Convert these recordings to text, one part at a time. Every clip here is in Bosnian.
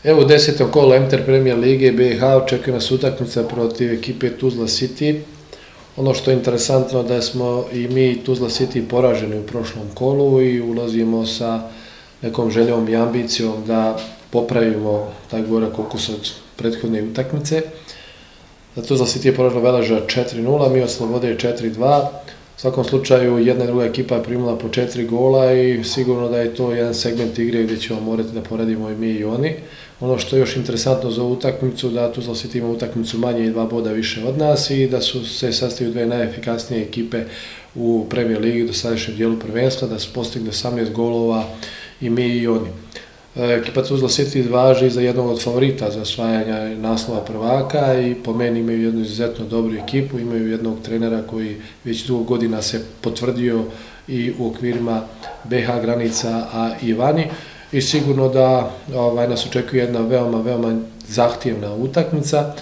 Evo u 10. kolu Enter Premier Lige BiH očekuje nas utakmica protiv ekipe Tuzla City. Ono što je interesantno da smo i mi Tuzla City poraženi u prošlom kolu i ulazimo sa nekom željom i ambicijom da popravimo taj gorak okus od prethodne utakmice. Tuzla City je poraženo Veleža 4-0, mi od Slobode 4-2. U svakom slučaju jedna i druga ekipa je primila po 4 gola i sigurno da je to jedan segment igre gdje ćemo morati da poredimo i mi i oni. Ono što je još interesantno za ovu utakmicu, da Tuzla City ima utakmicu manje i 2 boda više od nas i da su se sastaju dve najefikasnije ekipe u Premier Ligi do sadašnjem dijelu prvenstva, da su postigli 18 golova i mi i oni. Ekipa Tuzla City važi za jednog od favorita za osvajanje naslova prvaka i po meni imaju jednu izuzetno dobru ekipu, imaju jednog trenera koji već dugo godina se potvrdio i u okvirima BiH granica, a i vani. I sigurno da nas očekuje jedna veoma zahtjevna utakmica.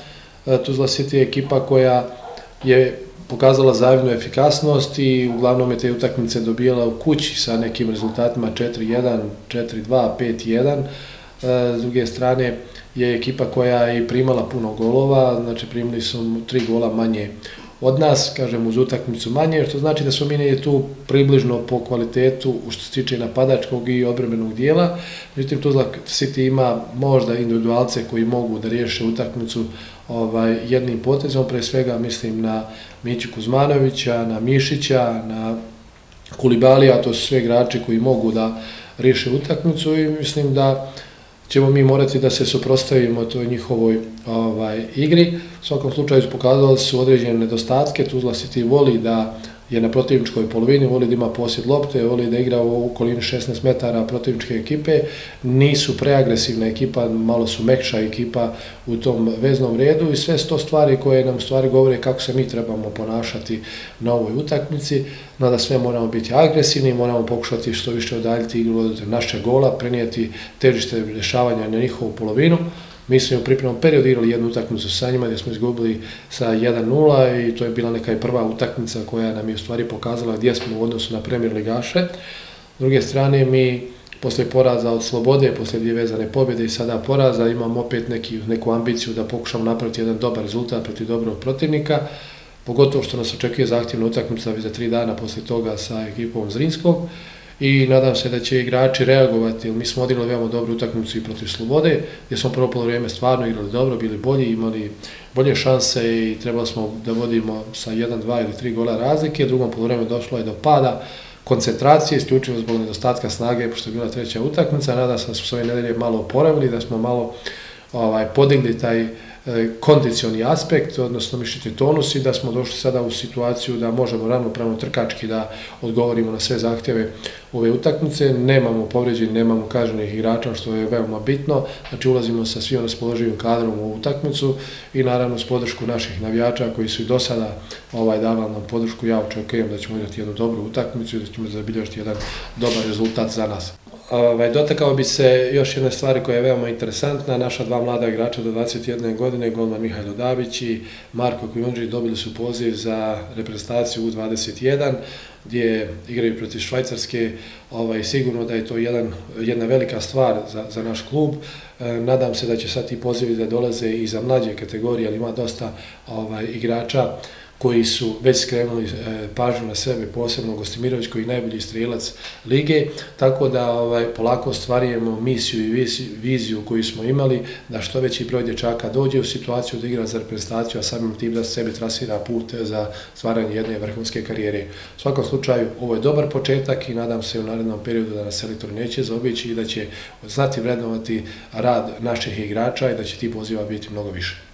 Tuzla City je ekipa koja je pokazala zavidnu efikasnost i uglavnom je te utakmice dobijala u kući sa nekim rezultatima 4-1, 4-2, 5-1. S druge strane je ekipa koja je primala puno golova, znači primili su 3 gola manje od nas, kažem uz utakmicu manje, što znači da smo mi tu približno po kvalitetu što se tiče napadačkog i odbrambenog dijela. Međutim, Tuzla City ima možda individualce koji mogu da riješe utakmicu jednim potezom, pre svega mislim na Miću Kuzmanovića, na Mišića, na Kulibalija, to su sve igrači koji mogu da riješe utakmicu i mislim da ćemo mi morati da se suprotstavimo toj njihovoj igri. U svakom slučaju pokazali su određene nedostatke. Tuzla City voli da je na protivničkoj polovini, voli da ima posjed lopte, voli da igra u okolini 16 metara protivničke ekipe. Nisu preagresivna ekipa, malo su mekša ekipa u tom veznom redu i sve su to stvari koje nam stvari govore kako se mi trebamo ponašati na ovoj utakmici. No da sve moramo biti agresivni, moramo pokušati što više udaljiti igru od našeg gola, prenijeti težište rješavanja na njihovu polovinu. Mi smo u pripremnom periodu igrali jednu utakmicu sa njima gdje smo izgubili sa 1-0 i to je bila neka i prva utakmica koja nam je u stvari pokazala gdje smo u odnosu na Premier ligaše. S druge strane, mi poslije poraza od Slobode, poslije 2 vezane pobjede i sada poraza, imamo opet neku ambiciju da pokušamo napraviti jedan dobar rezultat protiv dobrog protivnika, pogotovo što nas očekuje zahtjevna utakmica za 3 dana poslije toga sa ekipom Zrinskog. I nadam se da će igrači reagovati, mi smo odigrali veoma dobru utakmicu i protiv Slobode, gdje smo prvo polovrijeme stvarno igrali dobro, bili bolji, imali bolje šanse i trebali smo da vodimo sa 1, 2 ili 3 gola razlike. U drugom polovrijeme došlo je do pada koncentracije, isključivo zbog nedostatka snage, pošto je bila 3. utakmica. Nadam se da smo s ove nedelje malo oporavili, da smo malo podigli taj kondicioni aspekt, odnosno mišićni tonus i da smo došli sada u situaciju da možemo ravnopravno trkački da odgovorimo na sve zahtjeve ove utakmice. Nemamo povređenih, nemamo kažnjenih igrača, što je veoma bitno. Znači ulazimo sa svim raspoloživim kadrom u ovu utakmicu i naravno s podršku naših navijača koji su i do sada davali nam podršku. Ja očekujem da ćemo igrati jednu dobru utakmicu i da ćemo zabilježiti jedan dobar rezultat za nas. Dotakao bi se još jedne stvari koja je veoma interesantna. Naša 2 mlada igrača do 21 godine, golman Mihajlo Dabić i Marko Kujundžić, dobili su poziv za reprezentaciju U21 gdje igraju protiv Švajcarske. Sigurno da je to jedna velika stvar za naš klub. Nadam se da će sad ti pozivi da dolaze i za mlađe kategorije, ali ima dosta igrača koji su već skrenuli pažnju na sebe, posebno Gostimirović koji je najbolji strelac lige, tako da polako ostvarujemo misiju i viziju koju smo imali, da što veći broj dječaka dođe u situaciju da igra za reprezentaciju, a samim tim da sebi trasira put za stvaranje jedne vrhunske karijere. U svakom slučaju, ovo je dobar početak i nadam se u narednom periodu da nas selektor neće zaobići i da će znati vrednovati rad naših igrača i da će ti poziva biti mnogo više.